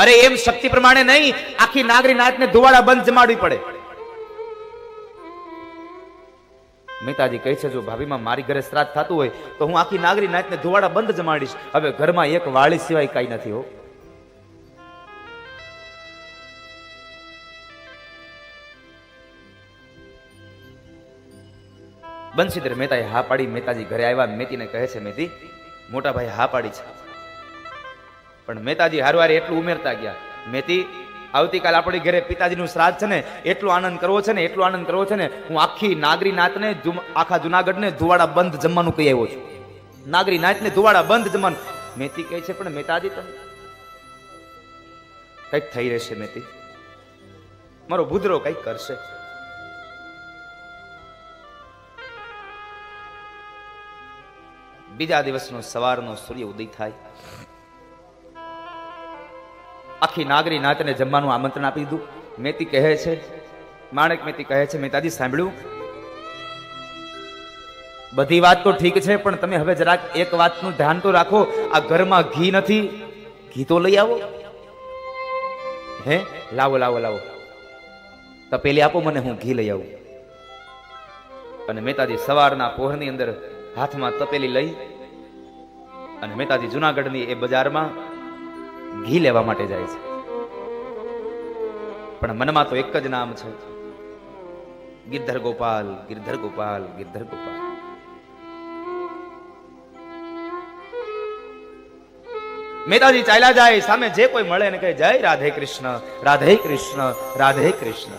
અરે એમ શક્તિ પ્રમાણે નહીં, આખી નાગરી નાતને ધુવાડા બંધ જમાડવી પડે. મહેતાજી કહે છે, જો ભાભીમાં મારી ઘરે શ્રાદ્ધ થતું હોય તો હું આખી નાગરી નાતને ધુવાડા બંધ જમાડીશ. હવે ઘરમાં એક વાળી સિવાય કઈ નથી હો. બંસીધર મહેતાએ હા પાડી. મહેતાજી ઘરે આવ્યા. મેતીને કહે છે, મેતી મોટા ભાઈ હા પાડી છે. પણ મહેતાજી હારવારે એટલું ઉમેરતા ગયા, મેતી આવતીકાલ આપણી ઘરે પિતાજીનું શ્રાદ્ધ છે ને, એટલો આનંદ કરવો છે ને, એટલો આનંદ કરવો છે ને, હું આખી નાગરી નાતને આખા જુનાગઢને ધુવાડા બંધ જમવાનું કહી આવ્યો છું. નાગરી નાતને ધુવાડા બંધ જમવાનું. મેતી કહે છે, પણ મહેતાજી તમે કઈક થઈ રહેશે. મેતી મારો ભૂદરો કઈક કરશે. બીજા દિવસનો સવારનો સૂર્ય ઉદય થાય. આખી નાગરી નાતને જમવાનું આમંત્રણ આપી દીધું. મેતી કહે છે, માણેક મેતી કહે છે, મહેતાજી સાંભળ્યું, બધી વાત તો ઠીક છે, પણ તમે હવે જરાક એક વાતનું ધ્યાન તો રાખો, આ ઘરમાં ઘી નથી, ઘી તો લઈ આવો. હે લાવો લાવો લાવો, તપેલી આપો મને, હું ઘી લઈ આવું. અને મહેતાજી સવારના પહોરની અંદર હાથમાં તપેલી લઈ અને મહેતાજી જુનાગઢની એ બજારમાં ઘી લેવા માટે જાય છે. પણ મનમાં તો એક જ નામ છે, ગિરધર ગોપાલ, ગિરધર ગોપાલ, ગિરધર ગોપાલ. મહેતાજી ચાલ્યા જાય. સામે જે કોઈ મળે ને કહે, જય રાધે કૃષ્ણ, રાધે કૃષ્ણ, રાધે કૃષ્ણ.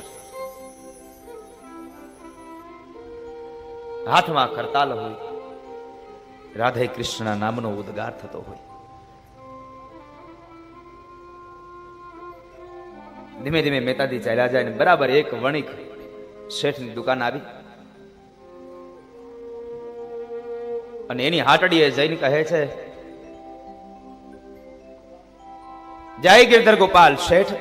હાથમાં કરતાલ હોય, રાધે કૃષ્ણ નામનો ઉદ્ગાર થતો હોય. ધીમે ધીમે મહેતાજી ચાલ્યા જાય. બરાબર એક વણિક શેઠની દુકાન આવી અને એની હાટડીએ જઈને કહે છે, જય ગિરધર ગોપાલ શેઠ.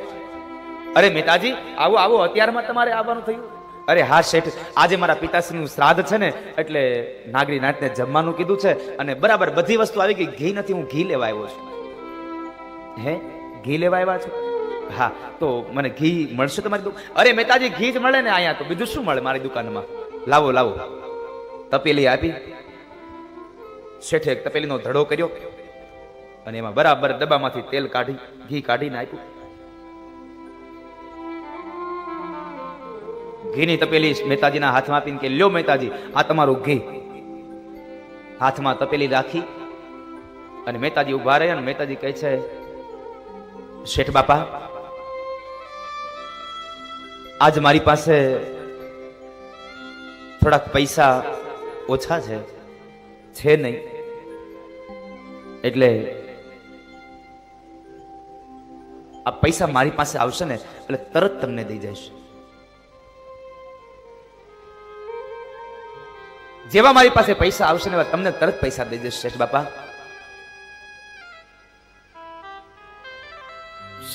અરે મહેતાજી આવો આવો, અત્યારમાં તમારે આવવાનું થયું? અરે હા શેઠ, આજે મારા પિતાશ્રીનું શ્રાદ્ધ છે ને, એટલે નાગરી નાતને જમવાનું કીધું છે અને બરાબર બધી વસ્તુ આવી ગઈ, ઘી નથી, હું ઘી લેવા આવ્યો છું. હે ઘી લેવા આવ્યા છો? હા, તો મને ઘી મળશે તમારી દુકાન? અરે મહેતાજી ઘી જ મળે ને અહીંયા, તો બીજું શું મળે મારી દુકાનમાં? લાવો લાવો. તપેલી આપી. શેઠે એક તપેલીનો ધડો કર્યો અને એમાં બરાબર ડબ્બામાંથી તેલ કાઢી ઘી કાઢીને આપ્યું. ઘીની તપેલી મહેતાજીના હાથમાં આપીને કે, લ્યો મહેતાજી આ તમારું ઘી. હાથમાં તપેલી રાખી અને મહેતાજી ઉભા રહ્યા. અને મહેતાજી કહે છે, શેઠ બાપા, આજ મારી પાસે થોડાક પૈસા ઓછા છે નહીં, એટલે આ પૈસા મારી પાસે આવશે ને એટલે તરત તમને દઈ જઈશ. જેવા મારી પાસે પૈસા આવશે ને તમને તરત પૈસા દઈ જઈશ શેઠ બાપા.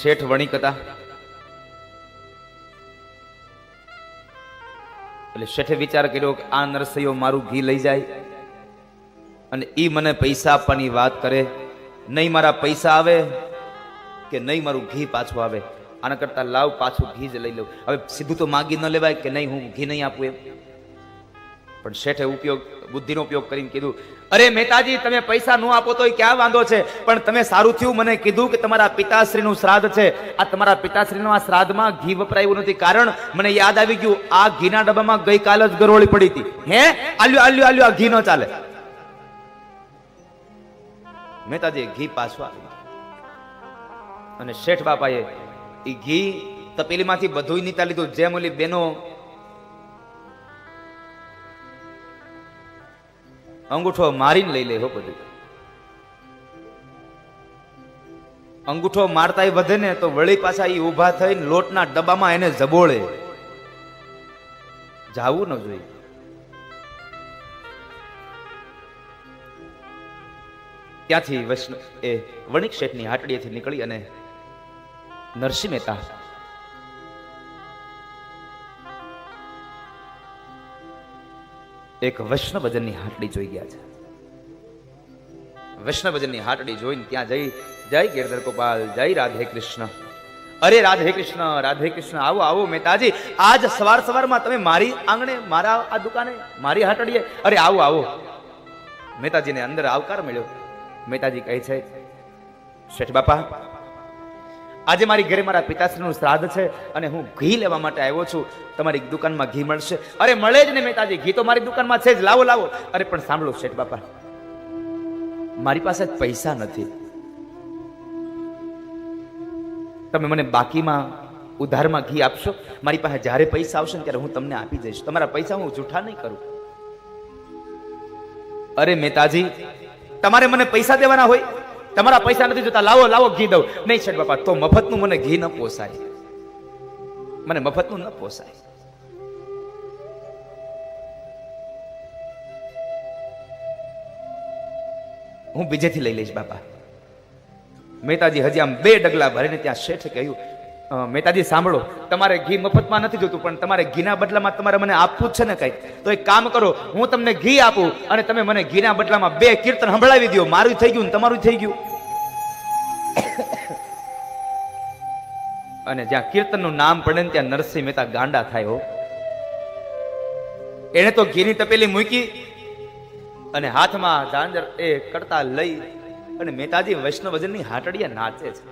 શેઠ વણિક હતા એટલે શેઠે વિચાર કર્યો કે આ નરસૈયો મારું ઘી લઈ જાય અને ઈ મને પૈસા આપવાની વાત કરે, નહીં મારા પૈસા આવે કે નહીં મારું ઘી પાછું આવે. આના કરતા લાવ પાછું ઘી જ લઈ લઉં. હવે સીધું તો માગી ન લેવાય કે નહીં હું ઘી નહીં આપું એમ. પણ શેઠે બુદ્ધિનો ઉપયોગ કરીને કીધું, અરે મહેતાજી તમે પૈસા ન આપો તો ક્યાં વાંધો છે, પણ તમે સારું થયું મને કીધું કે તમારા પિતાશ્રીનું શ્રાદ્ધ છે. આ તમારા પિતાશ્રીનું આ શ્રાદ્ધમાં ઘી વપરાયું નથી, કારણ મને યાદ આવી ગયું આ ઘીના ડબ્બામાં ગઈકાલ જ ગરોળી પડી હતી. હે આલ્યું આલ્યું આલ્યું, આ ઘી ન ચાલે. મહેતાજી ઘી પાછું આવ્યું અને શેઠ બાપાએ એ ઘી તપેલીમાંથી બધું નીતા લીધું. જેમ ઓલી બેનો અંગૂઠો મારીને લઈ લે હો, બધું અંગૂઠો મારતા વધે ને તો વળી પાછા એ ઉભા થઈને લોટના ડબ્બામાં એને જબોળે. જાવું ન જોઈએ. ત્યાંથી વણિક શેઠની હાટડીએથી નીકળી અને નરસિંહ મહેતા એક વૈષ્ણવજનની હાટડી જોઈ ગયા છે. વૈષ્ણવજનની હાટડી જોઈને ત્યાં જઈ જય ગિરધર ગોપાલ, જય રાધે કૃષ્ણ. અરે રાધે કૃષ્ણ, રાધે કૃષ્ણ. આવો આવો મહેતાજી, આજ સવાર સવારમાં તમે મારી આંગણે, મારા આ દુકાને, મારી હાટડીએ, અરે આવો આવો. મહેતાજીને અંદર આવકાર મળ્યો. મહેતાજી કહે છે, શેઠ બાપા, આજે મારી ઘરે મારા પિતાશ્રીનું શ્રાદ્ધ છે અને હું ઘી લેવા માટે આવ્યો છું. તમારી દુકાનમાં ઘી મળશે? અરે મળે જ ને મહેતાજી, ઘી તો મારી દુકાનમાં છે જ, લાવો લાવો. અરે પણ સાંભળો શેઠ બાપા, મારી પાસે પૈસા નથી. તમે મને બાકીમાં ઉધારમાં ઘી આપશો? મારી પાસે જ્યારે પૈસા આવશે ને ત્યારે હું તમને આપી દઈશ. તમારા પૈસા હું જૂઠા નહીં કરું. અરે મહેતાજી, તમારે મને પૈસા દેવાના હોય? તમારા પૈસા નથી જોતા, લાવો લાવો ઘી દઉં. નહીં શેઠ બાપા, તો મફતનું મને ઘી ન પોસાય. મને મફતનું ન પોસાય. હું બીજેથી લઈ લઈશ બાપા. મહેતાજી હજી આમ 2 ડગલા ભરીને ત્યાં શેઠે કહ્યું, મહેતાજી સાંભળો, તમારે ઘી મફતમાં નથી જોતું, પણ તમારે ઘીના બદલામાં તમારે મને આપવું જ છે ને કંઈક. તો એક કામ કરો, હું તમને ઘી આપું અને તમે મને ઘીના બદલામાં 2 કીર્તન સંભળાવી દો. મારું થઈ ગયું ને તમારું થઈ ગયું. અને જ્યાં કીર્તનનું નામ પડે ને ત્યાં નરસિંહ મહેતા ગાંડા થાય હો. એને તો ઘીની તપેલી મૂકી અને હાથમાં ઝાંઝર એ કરતા લઈ અને મહેતાજી વૈષ્ણવજનની હાટડીયા નાચે છે.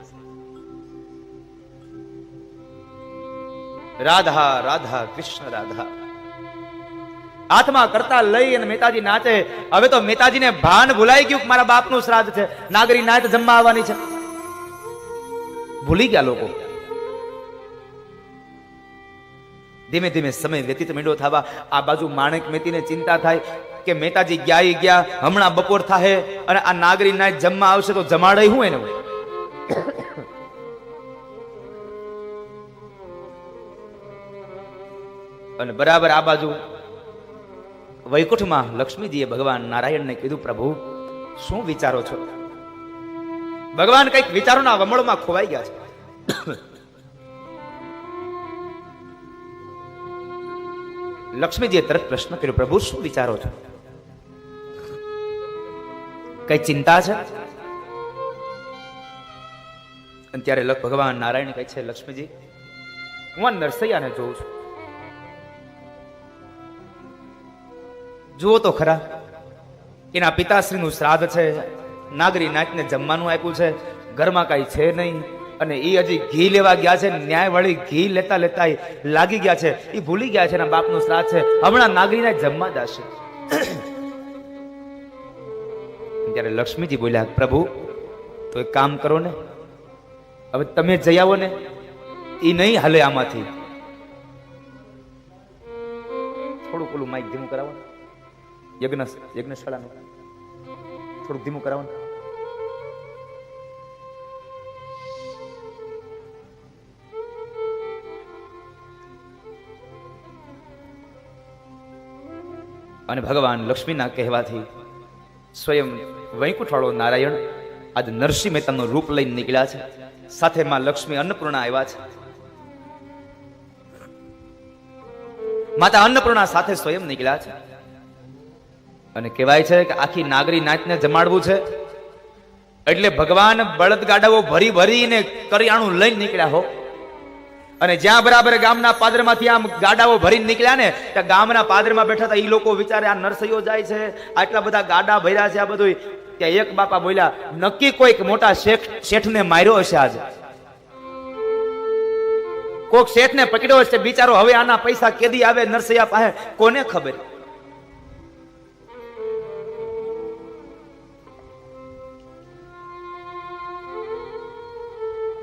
રાધા રાધા કૃષ્ણ રાધા. હાથમાં કરતા લઈ અને મહેતાજી નાચે. હવે તો મહેતાજીને ભાન ભૂલાઈ ગયું કે મારા બાપનું શ્રાદ્ધ છે, નાગરી નાયત જમવા આવવાની છે. ભૂલી ગયા લોકો. ધીમે ધીમે સમય વ્યતીત માંડ્યો થવા. આ બાજુ માણેક મહેતીને ચિંતા થાય કે મહેતાજી ગયા, હમણાં બપોર થાય અને આ નાગરી નાયત જમવા આવશે તો જમાડે હું એને. અને બરાબર આ બાજુ વૈકુંઠમાં લક્ષ્મીજીએ ભગવાન નારાયણને કીધું, પ્રભુ શું વિચારો છો? ભગવાન કઈક વિચારોના વમળમાં ખોવાઈ ગયા છે. લક્ષ્મીજીએ તરત પ્રશ્ન કર્યો, પ્રભુ શું વિચારો છો? કઈ ચિંતા છે? અને ત્યારે ભગવાન નારાયણ કહે છે, લક્ષ્મીજી, હું નરસૈયાને જોઉં છું. જુઓ તો ખરા, એના પિતાશ્રીનું શ્રાદ્ધ છે, નાગરી નાચને જમવાનું આપ્યું છે, ઘરમાં કઈ છે નહીં, અને એ હજી ઘી લેવા ગયા છે. ન્યાય વળી ઘી લેતા લેતા લાગી ગયા છે. એ ભૂલી ગયા છે એના બાપનું શ્રાદ્ધ છે, હમણાં નાગરીને જમવા જશે. ત્યારે લક્ષ્મીજી બોલ્યા, પ્રભુ તો એક કામ કરો ને, હવે તમે જઈ આવો ને. એ નહીં હાલે આમાંથી. થોડું પેલું માઇક ધીમું કરાવો, યજ્ઞશાળાનું થોડુંક ધીમું કરાવો. અને ભગવાન લક્ષ્મીના કહેવાથી સ્વયં વૈકુંઠવાળો નારાયણ આજ નરસિંહ મહેતાનું રૂપ લઈને નીકળ્યા છે. સાથે માં લક્ષ્મી અન્નપૂર્ણા આવ્યા છે. માતા અન્નપૂર્ણા સાથે સ્વયં નીકળ્યા છે. અને કહેવાય છે કે આખી નાગરી નાચને જમાડવું છે એટલે ભગવાન બળદગાડાઓ ભરી ભરીને કરિયાણું લઈને નીકળ્યા હો. અને જ્યાં બરાબર ગામના પાદરમાંથી આમ ગાડાઓ ભરીને નીકળ્યા ને, ત્યાં ગામના પાદરમાં બેઠા હતા. એ લોકો વિચારે આ નરસૈયો જાય છે, આટલા બધા ગાડા ભર્યા છે, આ બધું. ત્યાં એક બાપા બોલ્યા, નક્કી કોઈક મોટા શેઠને માર્યો હશે આજે. કોઈક શેઠને પકડ્યો હશે બિચારો. હવે આના પૈસા કેદી આવે નરસૈયા પાસે, કોને ખબર.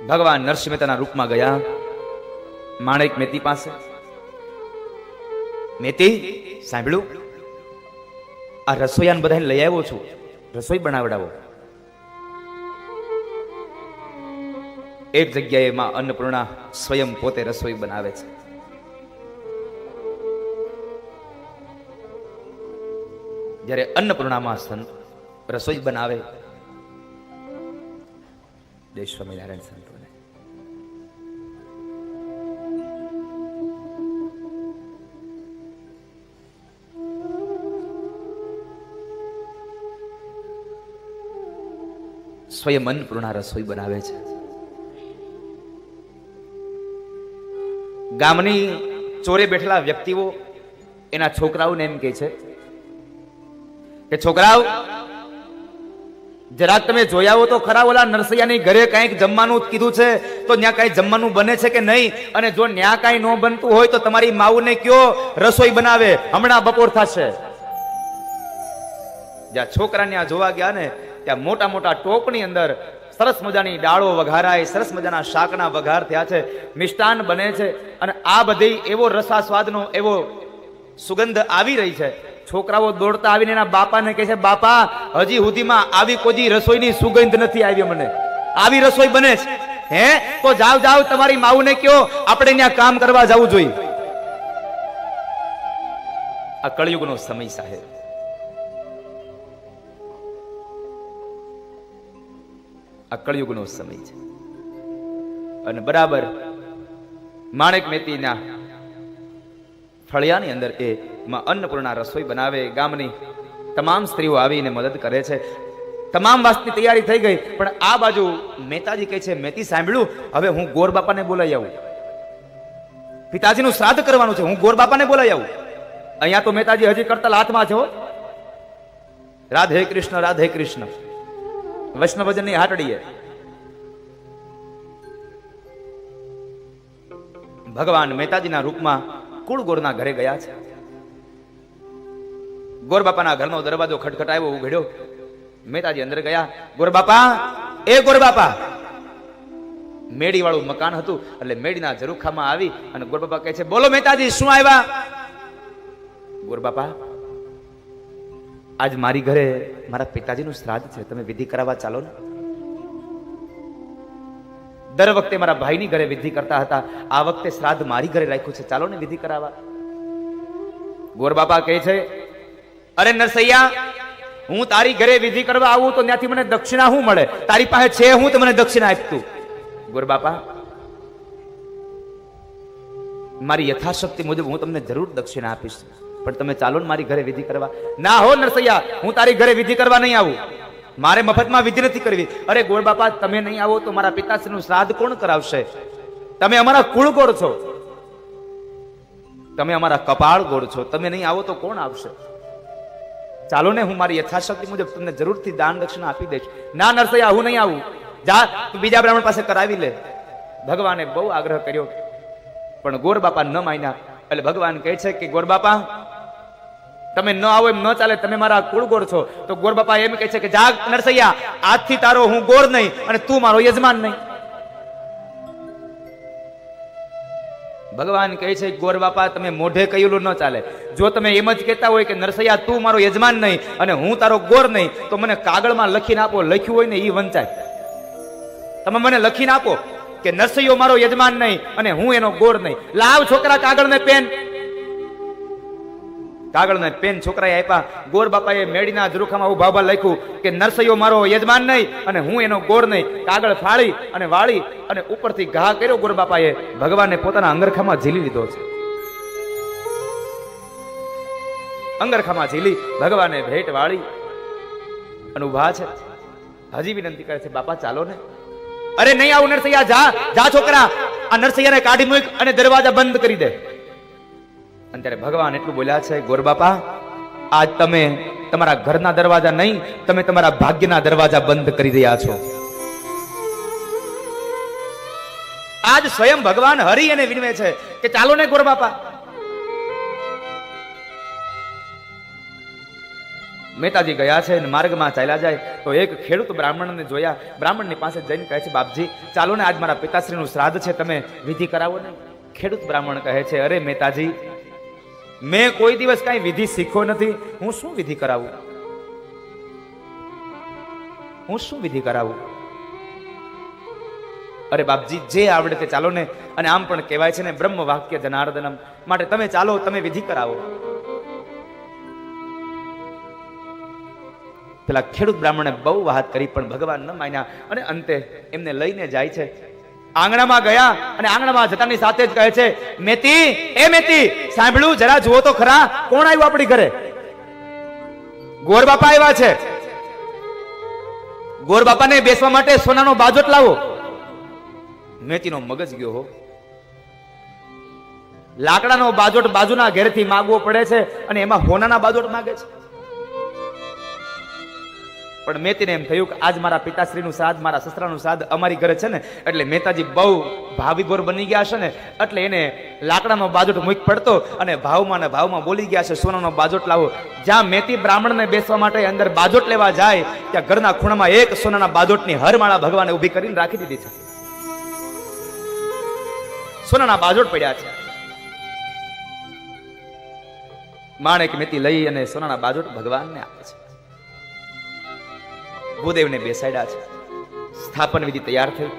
ભગવાન નરસિંહ મહેતાના રૂપમાં ગયા માણેક મહેતી પાસે. મહેતી સાંભળ્યું, આ રસોઈયાને બધાને લઈ આવ્યો છું, રસોઈ બનાવડાવો. એક જગ્યાએ માં અન્નપૂર્ણા સ્વયં પોતે રસોઈ બનાવે છે. જ્યારે અન્નપૂર્ણામાં રસોઈ બનાવે, જય સ્વામિનારાયણ સંતોને સ્વયં અન્નપૂર્ણા રસોઈ બનાવે છે. ગામની ચોરે બેઠેલા વ્યક્તિઓ એના છોકરાઓને એમ કહે છે કે છોકરાઓ, જરાક તમે જોઈ આવો તો ખરા, ઓલા નરસૈયાની ઘરે કંઈક જમવાનું કીધું છે તો ત્યાં કઈ જમવાનું બને છે કે નહીં, અને જો ત્યાં કઈ ન બનતું હોય તો તમારી માવુને કયો રસોઈ બનાવે, હમણાં બપોર થશે. જ્યાં છોકરા ત્યાં જોવા ગયા ને ત્યાં મોટા મોટા ટોપની અંદર સરસ મજાની દાળો વઘારાય, સરસ મજાના શાકના વઘાર થયા છે, મિષ્ટાન બને છે, અને આ બધી એવો રસા સ્વાદનો એવો સુગંધ આવી રહી છે. છોકરાઓ દોડતા આવીને એના બાપાને કહે છે, બાપા હજી સુધીમાં આવી કોઈ રસોઈની સુગંધ નથી આવી, મને આવી રસોઈ બને છે. હે તો જાવ જાવ તમારી માવુને કયો આપણે ત્યાં કામ કરવા જવું જોઈએ. આ કળયુગનો સમય સાહેબ. આ કળયુગનો સમય છે. અને બરાબર માણેક મહેતીના ફળિયાની અંદર એ અન્નપૂર્ણા રસોઈ બનાવે. ગામની તમામ સ્ત્રીઓ આવીને મદદ કરે છે. તમામ વાતની તૈયારી થઈ ગઈ, પણ આ બાજુ મહેતાજી કહે છે, મહેતી સાંભળ્યું, હવે હું ગોર બાપાને બોલાવી આવું, પિતાજીનું શ્રાદ્ધ કરવાનું છે, હું ગોર બાપાને બોલાવી આવું. અહીંયા તો મહેતાજી હજી કરતલ હાથમાં છે. રાધે કૃષ્ણ રાધે કૃષ્ણ. વૈષ્ણવજનની હાટડીએ ભગવાન મહેતાજીના રૂપમાં કુળગોરના ઘરે ગયા છે. ગોર બાપાના ઘરનો દરવાજો ખટખટાયો, ઉઘડ્યો. મહેતાજી અંદર ગયા. ગોર બાપા, એ ગોર બાપા. મેડી વાળું મકાન હતું એટલે મેડીના ઝરૂખામાં આવી અને ગોર બાપા કહે છે, બોલો મહેતાજી, શું આવ્યા? ગોર બાપા, આજ મારી ઘરે મારા પિતાજીનું શ્રાદ્ધ છે, તમે વિધિ કરાવવા ચાલો ને. દર વખતે મારા ભાઈની ઘરે વિધિ કરતા હતા, આ વખતે શ્રાદ્ધ મારી ઘરે રાખ્યું છે, ચાલો ને વિધિ કરાવવા. ગોર બાપા કહે છે, અરે નરસૈયા, હું તારી ઘરે વિધિ કરવા આવું તો ત્યાંથી મને દક્ષિણા શું મળે? તારી પાસે છે હું તો મને દક્ષિણા આપતું. ગોર બાપા, મારી યથાશક્તિ મુજબ હું તમને જરૂર દક્ષિણા આપીશ, પણ તમે ચાલો ને મારી ઘરે વિધિ કરવા. ના હો નરસૈયા, હું તારી ઘરે વિધિ કરવા નહીં આવું, મારે મફતમાં વિધિ નથી કરવી. અરે ગોળ બાપા, તમે નહીં આવો તો મારા પિતાશ્રીનું શ્રાદ્ધ કોણ કરાવશે? તમે અમારા કુળ ગોળ છો, તમે અમારા કપાળ ગોળ છો, તમે નહીં આવો તો કોણ આવશે? ચાલો ને, હું મારી યથાશક્તિ મુજબ તમને જરૂરથી દાન દક્ષિણા આપી દઈશ. ના નરસૈયા, હું નહીં આવું, જા તું બીજા બ્રાહ્મણ પાસે કરાવી લે. ભગવાને બહુ આગ્રહ કર્યો પણ ગોર બાપા ન માન્યા. એટલે ભગવાન કહે છે કે ગોર બાપા, તમે ન આવો એમ ન ચાલે, તમે મારા કુળ ગોર છો. તો ગોર બાપા એમ કહે છે કે જાગ નરસૈયા, આજથી તારો હું ગોર નહીં અને તું મારો યજમાન નહીં. ભગવાન કહે છે ગોર બાપા, તમે મોઢે કહેલું ન ચાલે. જો તમે એમ જ કહેતા હોય કે નરસૈયા તું મારો યજમાન નહીં અને હું તારો ગોર નહીં, તો મને કાગળમાં લખીને આપો, લખ્યું હોય ને એ વંચાય. તમે મને લખીને આપો કે નરસૈયો મારો યજમાન નહીં અને હું એનો ગોર નહીં. લાવ છોકરા કાગળ ને પેન. કાગળ ને પેન છોકરાએ આપ્યા. ગોર બાપાએ મેડીના ઝરૂખામાં ઉભા ઉભા લખ્યું કે નરસૈયો મારો યજમાન નહીં અને હું એનો ગોર નહીં. કાગળ ફાડી અને વાળી અને ઉપરથી ઘા કર્યો ગોર બાપાએ. ભગવાનને પોતાના અંગરખામાં ઝીલી લીધો છે. અંગરખામાં ઝીલી ભગવાને ભેટ વાળી અને ઉભા છે. હજી વિનંતી કરે છે, બાપા ચાલો ને. અરે નહીં આવું નરસૈયા, જા જા છોકરા, આ નરસૈયાને કાઢી મૂક અને દરવાજા બંધ કરી દે. અને ત્યારે ભગવાન એટલું બોલ્યા છે, ગોર બાપા, આજ તમે તમારા ઘરના દરવાજા નહીં, તમે તમારા ભાગ્યના દરવાજા બંધ કરી રહ્યા છો. આજ સ્વયં ભગવાન હરી અને વિનવે છે કે ચાલો ને ગોર બાપા. મહેતાજી ગયા છે અને માર્ગમાં ચાલ્યા જાય તો એક ખેડૂત બ્રાહ્મણને જોયા. બ્રાહ્મણની પાસે જઈને કહે છે, બાપજી ચાલો ને, આજ મારા પિતાશ્રીનું શ્રાદ્ધ છે, તમે વિધિ કરાવો ને. ખેડૂત બ્રાહ્મણ કહે છે, અરે મહેતાજી, મેં કોઈ દિવસ કઈ વિધિ શીખ્યો નથી, હું શું વિધિ કરાવું? હું શું વિધિ કરાવું? અરે બાપજી, જે આવડે તે ચાલો ને. અને આમ પણ કહેવાય છે ને, બ્રહ્મ વાક્ય જનાર્દનમ, માટે તમે ચાલો, તમે વિધિ કરાવો. પેલા ખેડૂત બ્રાહ્મણે બહુ વાત કરી પણ ભગવાન ન માન્યા અને અંતે એમને લઈને જાય છે. આંગણામાં ગયા અને આંગણામાં જતાની સાથે જ કહે છે, મેતી, એ મેતી, સાંભળ્યું, જરા જુઓ તો ખરા, કોણ આવ્યું આપણી ઘરે? ગોર બાપા આવ્યા છે. ગોર બાપાને બેસવા માટે સોનાનો બાજોટ લાવો. મેતીનો મગજ ગયો હો. લાકડાનો બાજોટ બાજુના ઘરેથી માંગવો પડે છે અને એમાં હોનાના બાજોટ માંગે છે. પણ મેતીને એમ થયું કે આજ મારા પિતાશ્રીનું શ્રાદ્ધ, મારા સસરાનું શ્રાદ્ધ અમારી ઘરે છે ને, એટલે મહેતાજી બહુ ભાવીગોર બની ગયા છે ને, એટલે એને લાકડાનો બાજોટ મૂક પડતો અને ભાવમાં ને ભાવમાં બોલી ગયા છે સોનાનો બાજોટ લાવો. જ્યાં મેતી બ્રાહ્મણને બેસવા માટે અંદર બાજોટ લેવા જાય ત્યાં ઘરના ખૂણામાં એક સોનાના બાજોટની હરમાળા ભગવાને ઊભી કરીને રાખી દીધી છે. સોનાના બાજોટ પડ્યા છે. માણેક મેતી લઈ અને સોનાના બાજોટ ભગવાનને આપે છે. ભૂદેવને બેસાડ્યા છે. સ્થાપન વિધિ તૈયાર થઈ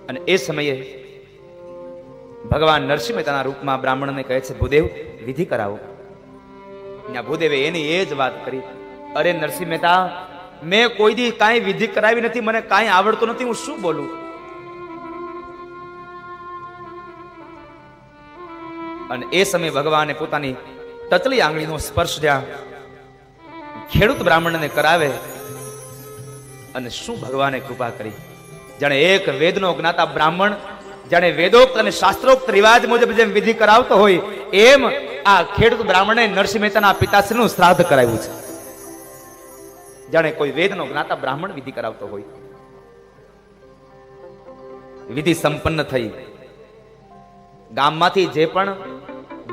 અને એ સમયે ભગવાન નરસિંહ મહેતાના રૂપમાં બ્રાહ્મણને કહે છે, ભૂદેવ વિધિ કરાવો. ભૂદેવે એની એ જ વાત કરી, અરે નરસિંહ મહેતા, મેં કોઈ દી કાંઈ વિધિ કરાવી નથી, મને કાંઈ આવડતું નથી, હું શું બોલું? અને એ સમયે ભગવાને પોતાની તતલી આંગળીનો સ્પર્શ જ્યાં ખેડૂત બ્રાહ્મણને કરાવે અને શું ભગવાને કૃપા કરી. જાણે એક વેદનો જ્ઞાતા બ્રાહ્મણ જાણે વેદોક્ત અને શાસ્ત્રોક્ત રિવાજ મુજબ જેમ વિધિ કરાવતો હોય એમ આ ખેડૂત બ્રાહ્મણે નરસિંહ મહેતાના પિતાશ્રીનું શ્રાદ્ધ કરાવ્યું છે. જાણે કોઈ વેદનો જ્ઞાતા બ્રાહ્મણ વિધિ કરાવતો હોય. વિધિ સંપન્ન થઈ. ગામમાંથી જે પણ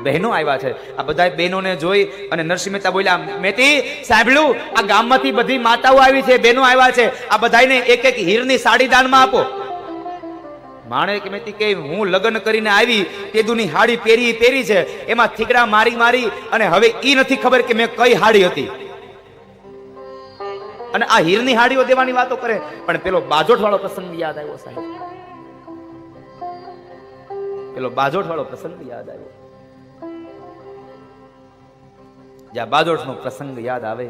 બહેનો આવ્યા છે, આ બધા બહેનોને જોઈ અને નરસિંહ મહેતા બોલ્યા, મેતી સાંભળ્યું, આ ગામમાંથી બધી માતાઓ આવી છે, બહેનો આવ્યા છે, આ બધાને એક એક હીરની સાડી દાનમાં આપો. માણેક મેતી કે હું લગ્ન કરીને આવી તે દુની હાડી પહેરી છે, એમાં થીગડા મારી મારી અને હવે ઈ નથી ખબર કે મેં કઈ હાડી હતી, અને આ હીરની હાડીઓ દેવાની વાતો કરે. પણ પેલો બાજોટ વાળો પ્રસંગ યાદ આવ્યો સાહેબ, પેલો બાજોટ વાળો પ્રસંગ યાદ આવ્યો. જ્યાં બાજોટ નો પ્રસંગ યાદ આવે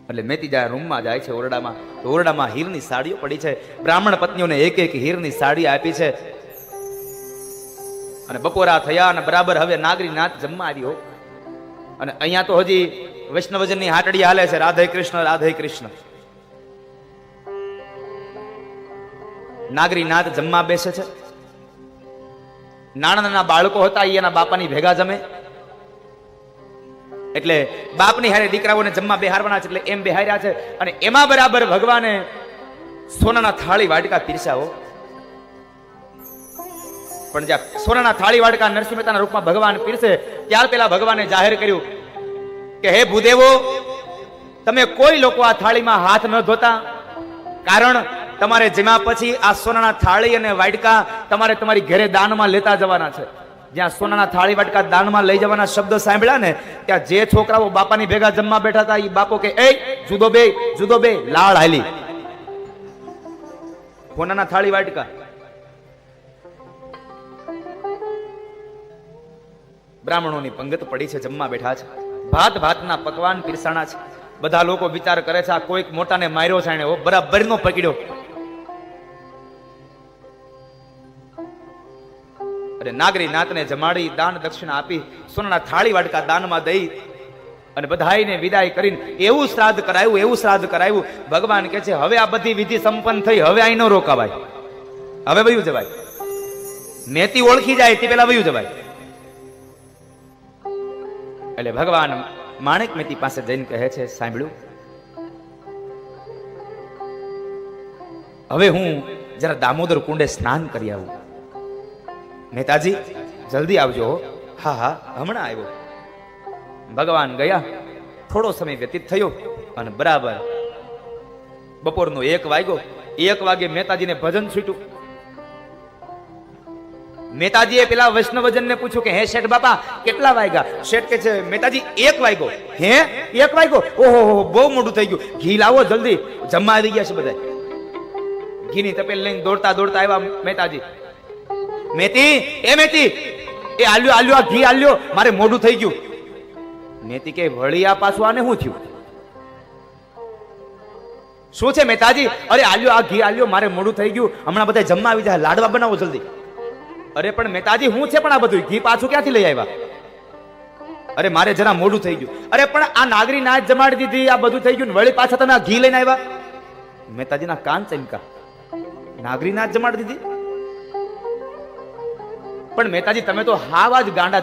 એટલે મેતી જ્યાં રૂમમાં જાય છે ઓરડામાં, તો ઓરડામાં હીરની સાડીઓ પડી છે. બ્રાહ્મણ પત્નીઓને એક એક હીરની સાડી આપી છે. અને બપોરા થયા અને બરાબર હવે નાગરી નાથ જમવા આવ્યો. અને અહીંયા તો હજી વૈષ્ણવજનની હાટડી હાલે છે, રાધે કૃષ્ણ રાધે કૃષ્ણ. નાગરી નાથ જમવા બેસે છે. નાના નાના બાળકો હતા એ એના બાપાની ભેગા જમે, એટલે બાપની હારે દીકરાઓને જમવા બેહારવાના છે, એટલે એમ બેહાર્યા છે. અને એમાં બરાબર ભગવાને સોનાના થાળી વાટકા પીરસાવો. પણ જ્યાં સોનાના થાળી વાટકા નરસિંહ મહેતાના રૂપમાં ભગવાન પીરસે ત્યાર પહેલા ભગવાને જાહેર કર્યું કે હે ભૂદેવો, તમે કોઈ લોકો આ થાળીમાં હાથ ન ધોતા, કારણ તમારે જેમાં પછી આ સોનાના થાળી અને વાટકા તમારે તમારી ઘરે દાનમાં લેતા જવાના છે. જ્યાં સોનાના થાળી વાટકા દાનમાં લઈ જવાના શબ્દ સાંભળ્યા ને, ત્યાં જે છોકરાઓ બાપાની ભેગા જમવા બેઠા હતા એ બાપો કે એ જુદો બે લાળ હાલી. સોનાના થાળી વાટકા બ્રાહ્મણોની પંગત પડી છે, જમવા બેઠા છે. ભાતના પકવાન પીરસાણા છે. બધા લોકો વિચાર કરે છે આ કોઈક મોટાને માર્યો છે, બરાબર નો પકડ્યો. અને નાગરી નાથને જમાડી દાન દક્ષિણા આપી સોનાના થાળી વાટકા દાનમાં દઈ અને બધાઈને વિદાય કરીને એવું શ્રાદ્ધ કરાયું. ભગવાન કહે છે હવે આ બધી વિધિ સંપન્ન થઈ, હવે અહીં ન રોકાવાય, હવે વયું જવાય. મેતી ઓળખી જાય તે પેલા વયું જવાય. એટલે ભગવાન માણેક મેતી પાસે જઈને કહે છે, સાંભળ્યું, હવે હું જરા દામોદર કુંડે સ્નાન કરી આવું. મહેતાજી જલ્દી આવજો. હા હમણાં આવ્યો. ભગવાન ગયા. થોડો સમય વ્યતીત થયો અને બરાબર બપોરનો 1 વાગ્યો. 1 વાગે મહેતાજીને ભજન છૂટ્યું. મહેતાજીએ પેલા વૈષ્ણવજનને પૂછ્યું કે હે શેઠ બાપા કેટલા વાગ્યા? શેઠ કે છે મહેતાજી 1 વાગ્યો. હે 1 વાગ્યો? ઓહો બહુ મોડું થઈ ગયું, ઘી લાવો જલ્દી, જમવા આવી ગયા છે બધા. ઘીની તપેલ લઈને દોડતા આવ્યા મહેતાજી. મેતી એ આલ્યો આ ઘી આલ્યો, મારે મોડું થઈ ગયું. મેતી કે વળી આ પાછું આને શું થયું? શું છે મહેતાજી? અરે આલ્યો આ ઘી આલ્યો, મારે મોડું થઈ ગયું, હમણાં બધા જમવા આવી જાય, લાડવા બનાવો જલ્દી. અરે પણ મહેતાજી શું છે પણ આ બધું ઘી પાછું ક્યાંથી લઈ આવ્યા? અરે મારે જરા મોડું થઈ ગયું. અરે પણ આ નાગરી નાચ જમાડી દીધી, આ બધું થઈ ગયું ને વળી પાછા તમે આ ઘી લઈને આવ્યા. મહેતાજીના કાન ચમકા. નાગરી નાચ જમાડી દીધી? પણ મહેતાજી તમે તો હાવ જ ગાંડા